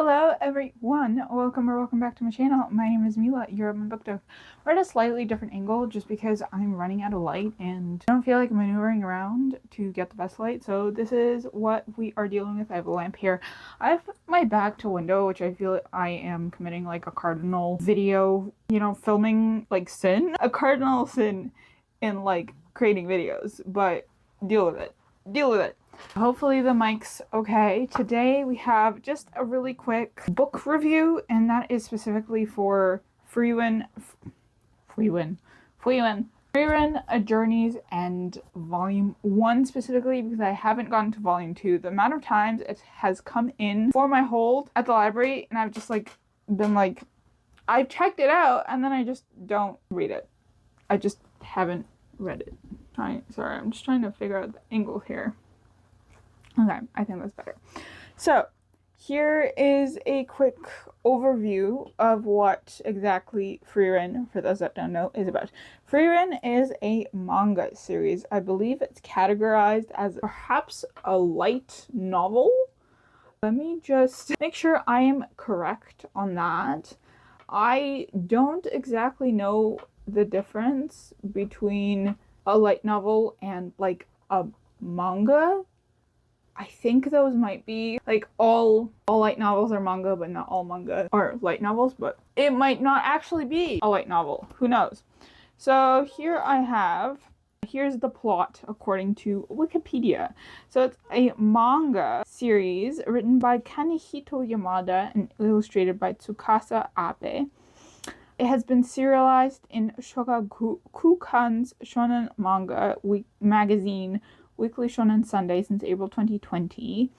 Hello everyone, welcome back to my channel. My name is Mila, you're at my book deck. We're at a slightly different angle just because I'm running out of light and I don't feel like maneuvering around to get the best light. So this is what we are dealing with. I have a lamp here. I have my back to window, which I feel I am committing like a cardinal video, filming like sin. A cardinal sin in like creating videos, but deal with it. Deal with it. Hopefully the mic's okay. Today we have just a really quick book review, and that is specifically for Frieren, A Journey's End Volume 1 specifically, because I haven't gotten to Volume 2. The amount of times it has come in for my hold at the library, and I've just been I've checked it out, and then I just don't read it. I just haven't read it. Sorry, I'm just trying to figure out the angle here. Okay, I think that's better. So, here is a quick overview of what exactly Frieren, for those that don't know, is about. Frieren is a manga series. I believe it's categorized as perhaps a light novel. Let me just make sure I am correct on that. I don't exactly know the difference between a light novel and like a manga. I think those might be like all light novels are manga, but not all manga are light novels, but it might not actually be a light novel. Who knows? So here's the plot according to Wikipedia. So it's a manga series written by Kanehito Yamada and illustrated by Tsukasa Abe. It has been serialized in Shogakukan's Shonen Manga magazine, Weekly Shonen Sunday, since April 2020.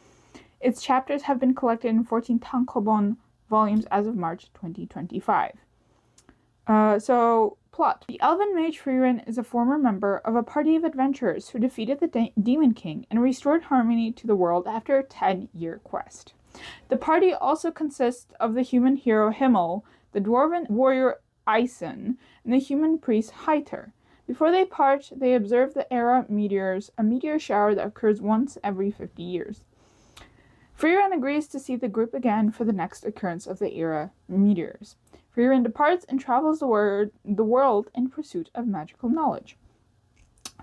Its chapters have been collected in 14 tankobon volumes as of March 2025. Plot. The elven mage Frieren is a former member of a party of adventurers who defeated the Demon King and restored harmony to the world after a 10-year quest. The party also consists of the human hero Himmel, the dwarven warrior Eisen, and the human priest Heiter. Before they part, they observe the Era meteors, a meteor shower that occurs once every 50 years. Frieren agrees to see the group again for the next occurrence of the Era meteors. Frieren departs and travels the world in pursuit of magical knowledge.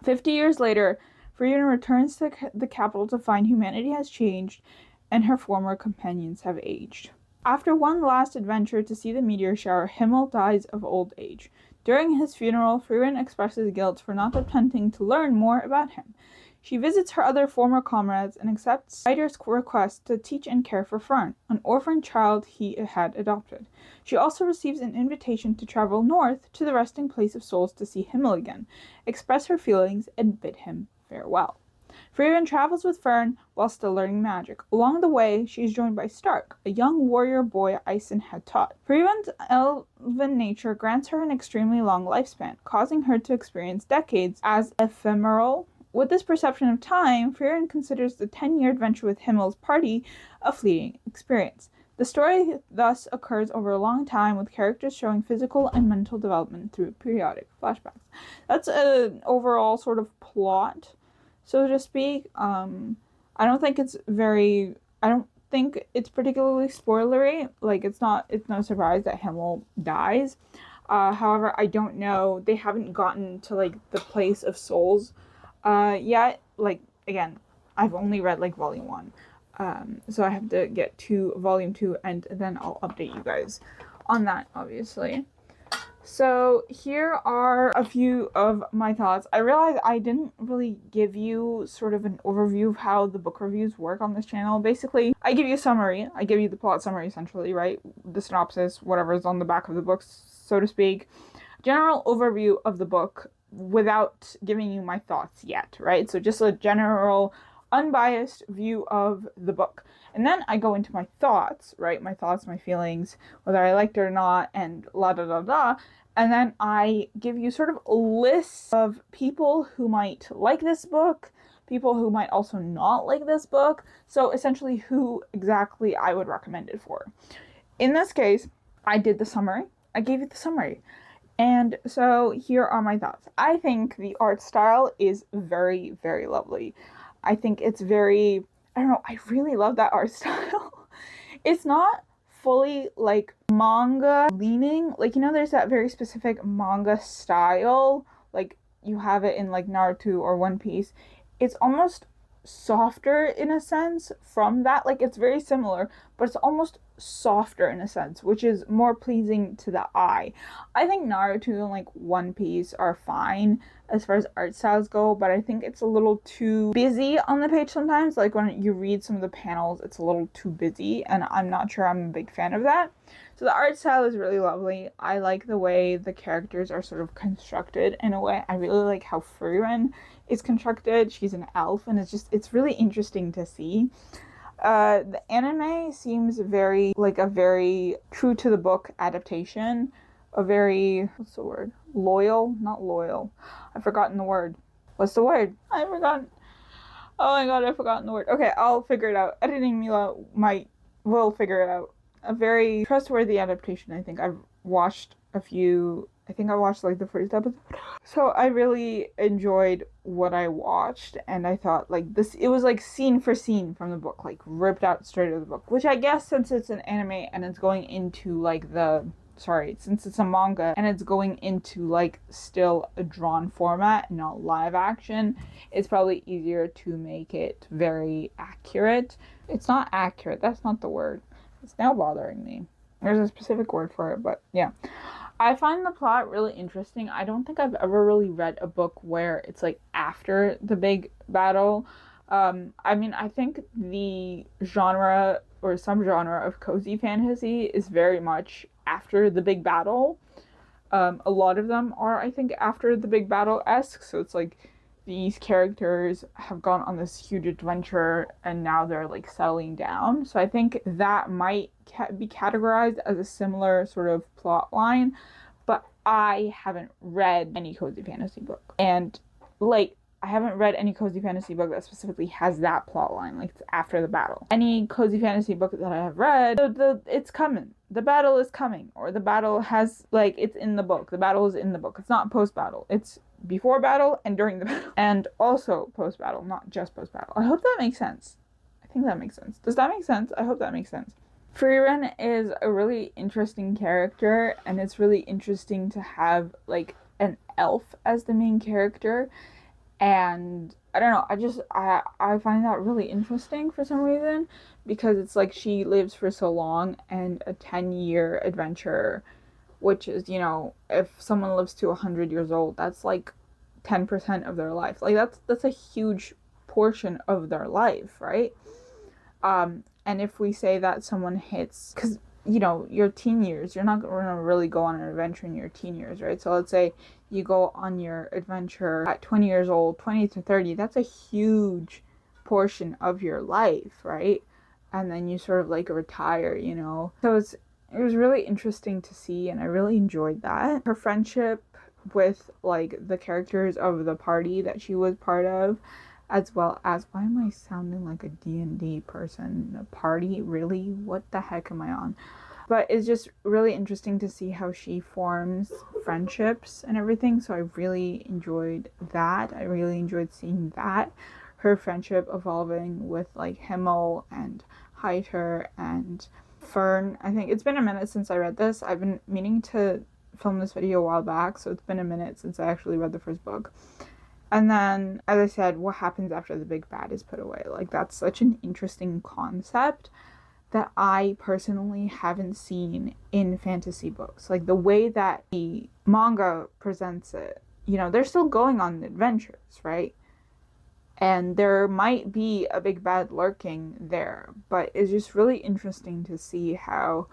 50 years later, Frieren returns to the capital to find humanity has changed and her former companions have aged. After one last adventure to see the meteor shower, Himmel dies of old age. During his funeral, Frieren expresses guilt for not attempting to learn more about him. She visits her other former comrades and accepts Heiter's request to teach and care for Fern, an orphan child he had adopted. She also receives an invitation to travel north to the resting place of souls to see Himmel again, express her feelings, and bid him farewell. Frieren travels with Fern while still learning magic. Along the way, she is joined by Stark, a young warrior boy Eisen had taught. Frieren's elven nature grants her an extremely long lifespan, causing her to experience decades as ephemeral. With this perception of time, Frieren considers the 10-year adventure with Himmel's party a fleeting experience. The story thus occurs over a long time, with characters showing physical and mental development through periodic flashbacks. That's an overall sort of plot, so to speak. I don't think it's particularly spoilery. Like, it's no surprise that Himmel dies. However, I don't know, they haven't gotten to like the place of souls yet. Like, again, I've only read like volume 1. So I have to get to volume 2 and then I'll update you guys on that, obviously. So here are a few of my thoughts. I realized I didn't really give you sort of an overview of how the book reviews work on this channel. Basically, I give you a summary. I give you the plot summary, essentially, right? The synopsis, whatever is on the back of the book, so to speak. General overview of the book without giving you my thoughts yet, right? So just a general, unbiased view of the book. And then I go into my thoughts, right? My thoughts, my feelings, whether I liked it or not, and la da da da. And then I give you sort of a list of people who might like this book, people who might also not like this book. So essentially who exactly I would recommend it for. In this case, I did the summary. I gave you the summary. And so here are my thoughts. I think the art style is very, very lovely. I think it's very, I don't know, I really love that art style. It's not fully like manga leaning. Like, you know, there's that very specific manga style, like you have it in like Naruto or One Piece. It's almost softer in a sense from that. Like, it's very similar, but it's almost softer in a sense, which is more pleasing to the eye. I think Naruto and like One Piece are fine as far as art styles go, but I think it's a little too busy on the page sometimes. Like, when you read some of the panels, it's a little too busy, and I'm not sure I'm a big fan of that. So the art style is really lovely. I like the way the characters are sort of constructed in a way. I really like how Frieren is constructed. She's an elf, and it's really interesting to see. The anime seems very, like, a very true to the book adaptation. A very, what's the word? Loyal? Not loyal. I've forgotten the word. What's the word? I've forgotten. Oh my god, I've forgotten the word. Okay, I'll figure it out. Editing Mila will figure it out. A very trustworthy adaptation. I think I've watched a few. I think I watched like the first episode. So I really enjoyed what I watched, and I thought like this, it was like scene for scene from the book, like ripped out straight out of the book. Which I guess, since it's an anime and it's going into like since it's a manga and it's going into like still a drawn format and not live action, it's probably easier to make it very accurate. It's not accurate, that's not the word. It's now bothering me. There's a specific word for it, but yeah. I find the plot really interesting. I don't think I've ever really read a book where it's like after the big battle. I mean, I think the genre or subgenre of cozy fantasy is very much after the big battle. A lot of them are, I think, after the big battle-esque. So it's like these characters have gone on this huge adventure and now they're like settling down. So I think that might be categorized as a similar sort of plot line. But I haven't read any cozy fantasy book. And like, I haven't read any cozy fantasy book that specifically has that plot line, like it's after the battle. Any cozy fantasy book that I have read, it's coming. The battle is coming, or the battle has, like, it's in the book. The battle is in the book. It's not post-battle. It's before battle and during the battle. And also post-battle, not just post-battle. I hope that makes sense. I think that makes sense. Does that make sense? I hope that makes sense. Frieren is a really interesting character, and it's really interesting to have, like, an elf as the main character. And I don't know, I find that really interesting for some reason, because it's like she lives for so long, and a 10-year adventure, which is, you know, if someone lives to 100 years old, that's like 10% of their life. Like, that's a huge portion of their life, right? And if we say that someone hits, because, you know, your teen years, you're not going to really go on an adventure in your teen years, right? So let's say you go on your adventure at 20 years old, 20 to 30, that's a huge portion of your life, right? And then you sort of like retire, you know? So it was really interesting to see, and I really enjoyed that. Her friendship with like the characters of the party that she was part of, as well as, why am I sounding like a D&D person? A party? Really? What the heck am I on? But it's just really interesting to see how she forms friendships and everything. So I really enjoyed that. I really enjoyed seeing that. Her friendship evolving with like Himmel and Heiter and Fern. I think it's been a minute since I read this. I've been meaning to film this video a while back, so it's been a minute since I actually read the first book. And then, as I said, what happens after the big bad is put away. Like, that's such an interesting concept that I personally haven't seen in fantasy books. Like, the way that the manga presents it, you know, they're still going on adventures, right? And there might be a big bad lurking there, but it's just really interesting to see how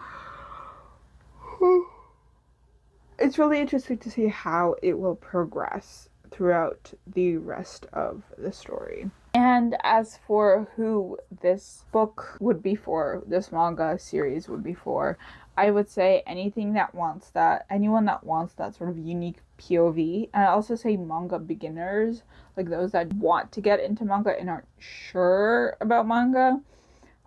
it's really interesting to see how it will progress throughout the rest of the story. And as for who this book would be for, this manga series would be for, I would say anyone that wants that sort of unique POV. And I also say manga beginners, like those that want to get into manga and aren't sure about manga.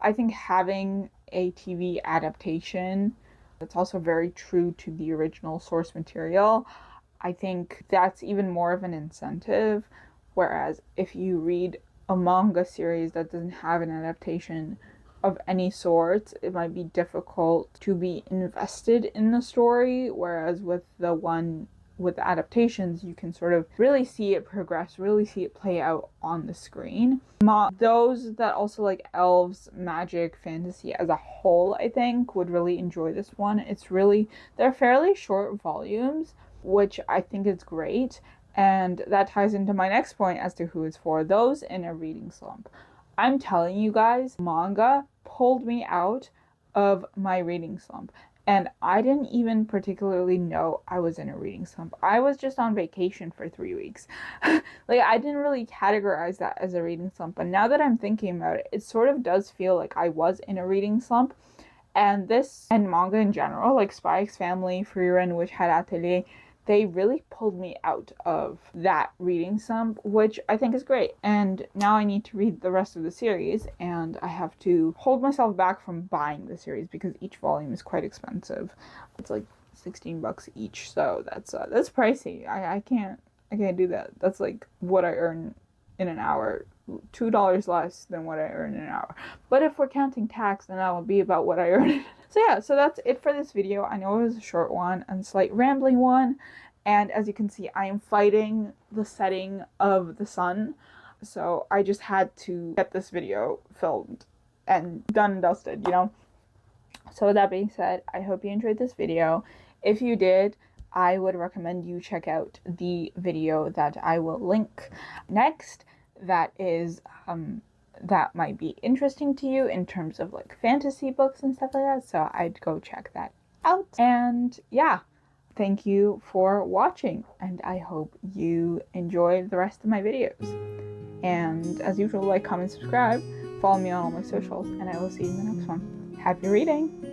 I think having a TV adaptation that's also very true to the original source material, I think that's even more of an incentive. Whereas if you read a manga series that doesn't have an adaptation of any sort, it might be difficult to be invested in the story, whereas with the one with adaptations, you can sort of really see it progress, really see it play out on the screen. Those that also like elves, magic, fantasy as a whole, I think, would really enjoy this one. They're fairly short volumes, which I think is great. And that ties into my next point as to who is for those in a reading slump. I'm telling you guys, manga pulled me out of my reading slump. And I didn't even particularly know I was in a reading slump. I was just on vacation for 3 weeks. Like, I didn't really categorize that as a reading slump. But now that I'm thinking about it, it sort of does feel like I was in a reading slump. And this, and manga in general, like Spy X Family, Frieren, which had Atelier, they really pulled me out of that reading slump, which I think is great. And now I need to read the rest of the series, and I have to hold myself back from buying the series because each volume is quite expensive. It's like $16 each, so that's pricey. I can't do that. That's like what I earn in an hour. $2 less than what I earn in an hour. But if we're counting tax, then that will be about what I earn. So yeah, so that's it for this video. I know it was a short one and slight rambling one. And as you can see, I am fighting the setting of the sun. So I just had to get this video filmed and done and dusted, you know? So with that being said, I hope you enjoyed this video. If you did, I would recommend you check out the video that I will link next. That is, that might be interesting to you in terms of like fantasy books and stuff like that. So I'd go check that out. And yeah, thank you for watching. And I hope you enjoy the rest of my videos. And as usual, like, comment, subscribe, follow me on all my socials, and I will see you in the next one. Happy reading!